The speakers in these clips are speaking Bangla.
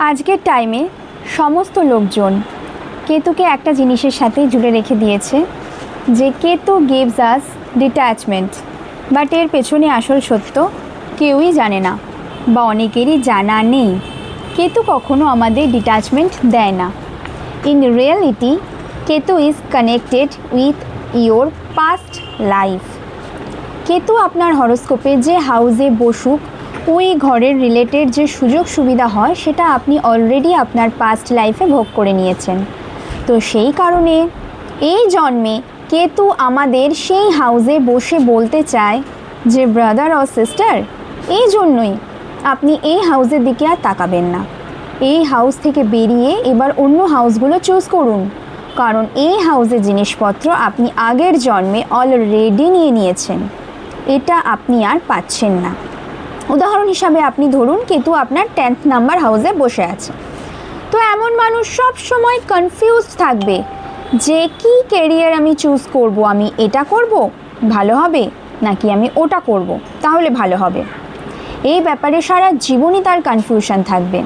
আজকের টাইমে সমস্ত লোকজন কেতুকে একটা জিনিসের সাথে জুড়ে রেখে দিয়েছে যে Ketu gives us detachment, but এর পেছনে আসল সত্য কেউই জানে না বা অনেকেরই জানা নেই। কেতু কখনো আমাদের ডিট্যাচমেন্ট দেয় না। In reality Ketu is connected with your past life. Ketu আপনার হরোস্কোপে যে হাউসে বসুক ওই ঘরের রিলেটেড যে সুযোগ সুবিধা হয় সেটা আপনি অলরেডি আপনার পাস্ট লাইফে ভোগ করে নিয়েছেন। তো সেই কারণে এই জন্মে কেতু আমাদের সেই হাউসে বসে বলতে চায় যে ব্রাদার অর সিস্টার, এই জন্যই আপনি এই হাউসের দিকে আর তাকাবেন না। এই হাউস থেকে বেরিয়ে এবার অন্য হাউসগুলো চুজ করুন, কারণ এই হাউসের জিনিসপত্র আপনি আগের জন্মে অলরেডি নিয়ে নিয়েছেন, এটা আপনি আর পাচ্ছেন না। উদাহরণ হিসাবে আপনি ধরুন কেতু আপনার 10th নাম্বার হাউসে বসে আছে। তো এমন মানুষ সব সময় কনফিউজড থাকবে যে কি ক্যারিয়ার আমি চুজ করব, আমি এটা করব ভালো হবে নাকি আমি ওটা করব তাহলে ভালো হবে। এই ব্যাপারে সারা জীবনই তার কনফিউশন থাকবে।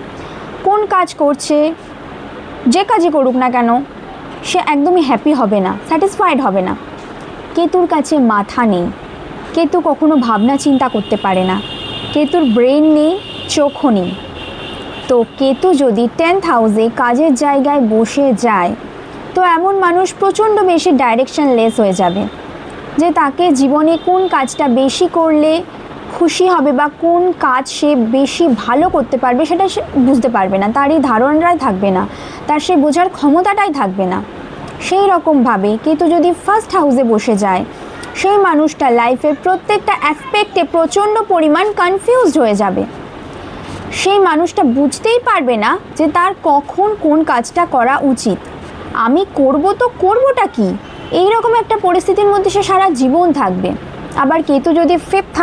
কোন কাজ করছে, যে কাজই করুক না কেন সে একদমই হ্যাপি হবে না, স্যাটিসফাইড হবে না। কেতুর কাছে মাথা নেই, কেতু কখনো ভাবনা চিন্তা করতে পারে না, কেতুর ব্রেন নেই, চোখও নেই। তো কেতু যদি 10th হাউসে কাজের জায়গায় বসে যায় তো এমন মানুষ প্রচণ্ড বেশি ডাইরেকশনলেস হয়ে যাবে, যে তাকে জীবনে কোন কাজটা বেশি করলে খুশি হবে বা কোন কাজ সে বেশি ভালো করতে পারবে সেটা সে বুঝতে পারবে না, তার এই ধারণাটাই থাকবে না, তার সে বোঝার ক্ষমতাটাই থাকবে না। সেই রকমভাবে কেতু যদি ফার্স্ট হাউসে বসে যায় সেই মানুষটা লাইফের প্রত্যেকটা অ্যাসপেক্টে প্রচণ্ড পরিমাণ কনফিউজড হয়ে যাবে। সেই মানুষটা বুঝতেই পারবে না যে তার কখন কোন কাজটা করা উচিত, আমি করব তো করবোটা কি, এই রকম একটা পরিস্থিতির মধ্যে সে সারা জীবন থাকবে। আবার কেতু যদি ফিফথ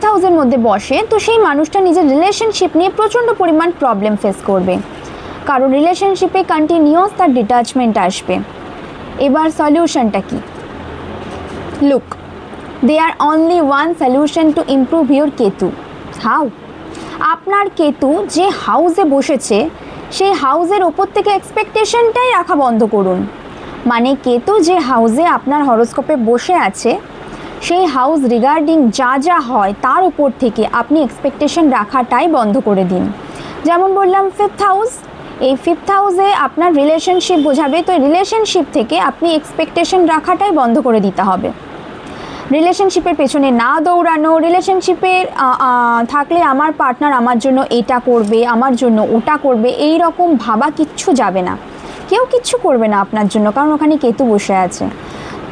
হাউসের মধ্যে বসে তো সেই মানুষটা নিজের রিলেশনশিপ নিয়ে প্রচণ্ড পরিমাণ প্রবলেম ফেস করবে, কারণ রিলেশনশিপে কন্টিনিউয়াস তার ডিট্যাচমেন্ট আসবে। এবার সলিউশনটা কি? Look, there only one solution to improve your Ketu. How? আপনার কেতু যে হাউসে বসেছে সেই হাউসের ওপর থেকে এক্সপেকটেশনটাই রাখা বন্ধ করুন। মানে কেতু যে হাউসে আপনার হরোস্কোপে বসে আছে সেই হাউস রিগার্ডিং যা যা হয় তার উপর থেকে আপনি এক্সপেকটেশন রাখাটাই বন্ধ করে দিন। যেমন বললাম ফিফথ হাউস, এই ফিফথ হাউসে আপনার রিলেশনশিপ বোঝাবে, তো রিলেশনশিপ থেকে আপনি এক্সপেকটেশন রাখাটাই বন্ধ করে দিতে হবে। রিলেশনশিপের পেছনে না দৌড়ানো, রিলেশনশিপে থাকলে আমার পার্টনার আমার জন্য এটা করবে, আমার জন্য ওটা করবে, এই রকম ভাবা কিচ্ছু যাবে না। কেউ কিচ্ছু করবে না আপনার জন্য, কারণ ওখানে কেতু বসে আছে।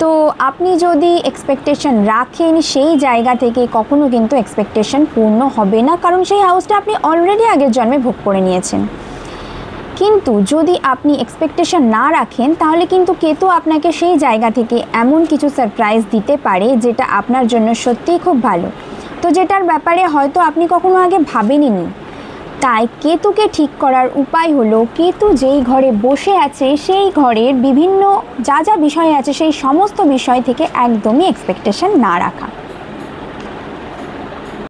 তো আপনি যদি এক্সপেকটেশন রাখেন সেই জায়গা থেকে কখনো কিন্তু এক্সপেকটেশন পূর্ণ হবে না, কারণ সেই হাউসটা আপনি অলরেডি আগের জন্মে ভোগ করে নিয়েছেন। কিন্তু যদি আপনি এক্সপেকটেশন না রাখেন তাহলে কিন্তু কেতু আপনাকে সেই জায়গা থেকে এমন কিছু সারপ্রাইজ দিতে পারে যেটা আপনার জন্য সত্যিই খুব ভালো, তো যেটার ব্যাপারে হয়তো আপনি কখনো আগে ভাবেননি। তাই কেতুকে ঠিক করার উপায় হলো কেতু যেই ঘরে বসে আছে সেই ঘরের বিভিন্ন যা যা বিষয় আছে সেই সমস্ত বিষয় থেকে একদমই এক্সপেকটেশন না রাখা।